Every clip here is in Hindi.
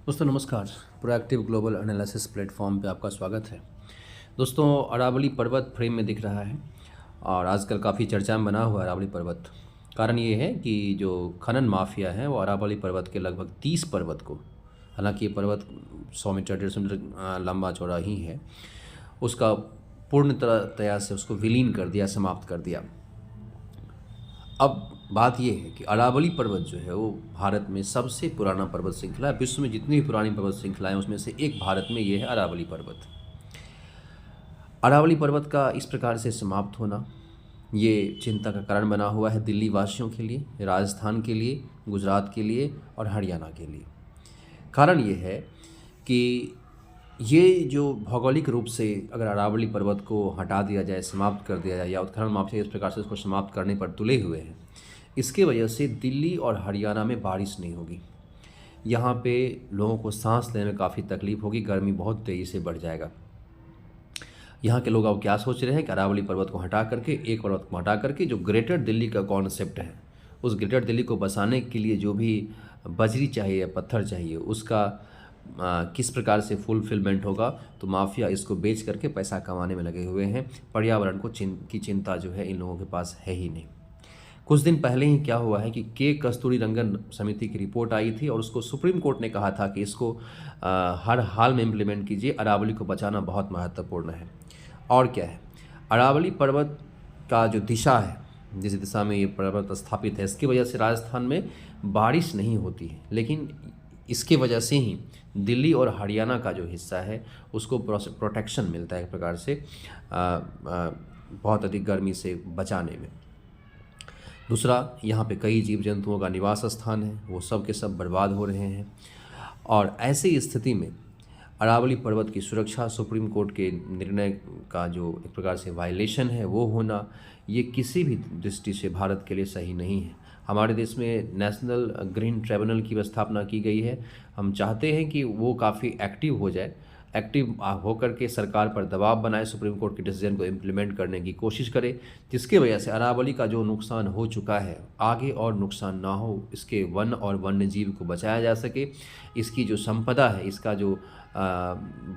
दोस्तों नमस्कार। प्रोएक्टिव ग्लोबल एनालिसिस प्लेटफॉर्म पे आपका स्वागत है। दोस्तों अरावली पर्वत फ्रेम में दिख रहा है और आजकल काफ़ी चर्चा में बना हुआ है अरावली पर्वत। कारण ये है कि जो खनन माफिया है वो अरावली पर्वत के लगभग 30 पर्वत को, हालांकि ये पर्वत 100 मीटर 150 मीटर लंबा चौड़ा ही है, उसका पूर्ण तरह से उसको विलीन कर दिया, समाप्त कर दिया। अब बात यह है कि अरावली पर्वत जो है वो भारत में सबसे पुराना पर्वत श्रृंखला है। विश्व में जितनी भी पुरानी पर्वत श्रृंखलाएं उसमें से एक भारत में ये है अरावली पर्वत। अरावली पर्वत का इस प्रकार से समाप्त होना ये चिंता का कारण बना हुआ है दिल्ली वासियों के लिए, राजस्थान के लिए, गुजरात के लिए और हरियाणा के लिए। कारण ये है कि ये जो भौगोलिक रूप से अगर अरावली पर्वत को हटा दिया जाए, समाप्त कर दिया जाए, या उत्खनन माफिया इस प्रकार से इसको समाप्त करने पर तुले हुए हैं, इसके वजह से दिल्ली और हरियाणा में बारिश नहीं होगी। यहाँ पे लोगों को सांस लेने में काफ़ी तकलीफ होगी, गर्मी बहुत तेज़ी से बढ़ जाएगा। यहाँ के लोग अब क्या सोच रहे हैं कि अरावली पर्वत को हटा करके, एक पर्वत को हटा करके जो ग्रेटर दिल्ली का कॉन्सेप्ट है, उस ग्रेटर दिल्ली को बसाने के लिए जो भी बजरी चाहिए, पत्थर चाहिए, उसका किस प्रकार से फुलफिलमेंट होगा। तो माफिया इसको बेच करके पैसा कमाने में लगे हुए हैं। पर्यावरण की चिंता जो है इन लोगों के पास है ही नहीं। कुछ दिन पहले ही क्या हुआ है कि कस्तूरीरंगन समिति की रिपोर्ट आई थी और उसको सुप्रीम कोर्ट ने कहा था कि इसको हर हाल में इम्प्लीमेंट कीजिए, अरावली को बचाना बहुत महत्वपूर्ण है। और क्या है, अरावली पर्वत का जो दिशा है, जिस दिशा में ये पर्वत स्थापित है, इसकी वजह से राजस्थान में बारिश नहीं होती है, लेकिन इसके वजह से ही दिल्ली और हरियाणा का जो हिस्सा है उसको प्रोटेक्शन मिलता है एक प्रकार से बहुत अधिक गर्मी से बचाने में। दूसरा, यहाँ पे कई जीव जंतुओं का निवास स्थान है, वो सब के सब बर्बाद हो रहे हैं। और ऐसी स्थिति में अरावली पर्वत की सुरक्षा, सुप्रीम कोर्ट के निर्णय का जो एक प्रकार से वायलेशन है वो होना, ये किसी भी दृष्टि से भारत के लिए सही नहीं है। हमारे देश में नेशनल ग्रीन ट्रिब्यूनल की स्थापना की गई है। हम चाहते हैं कि वो काफ़ी एक्टिव हो जाए, एक्टिव होकर के सरकार पर दबाव बनाए, सुप्रीम कोर्ट के डिसीजन को इम्प्लीमेंट करने की कोशिश करे, जिसकी वजह से अरावली का जो नुकसान हो चुका है आगे और नुकसान ना हो, इसके वन और वन्य जीव को बचाया जा सके, इसकी जो संपदा है, इसका जो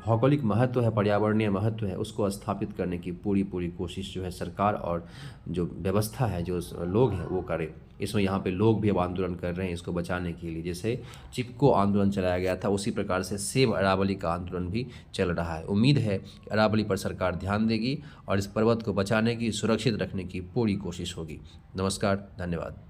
भौगोलिक महत्व है, पर्यावरणीय महत्व है, उसको स्थापित करने की पूरी कोशिश जो है सरकार और जो व्यवस्था है, जो लोग हैं वो करें। इसमें यहाँ पे लोग भी अब आंदोलन कर रहे हैं इसको बचाने के लिए। जैसे चिपको आंदोलन चलाया गया था, उसी प्रकार से सेव अरावली का आंदोलन भी चल रहा है। उम्मीद है कि अरावली पर सरकार ध्यान देगी और इस पर्वत को बचाने की, सुरक्षित रखने की पूरी कोशिश होगी। नमस्कार, धन्यवाद।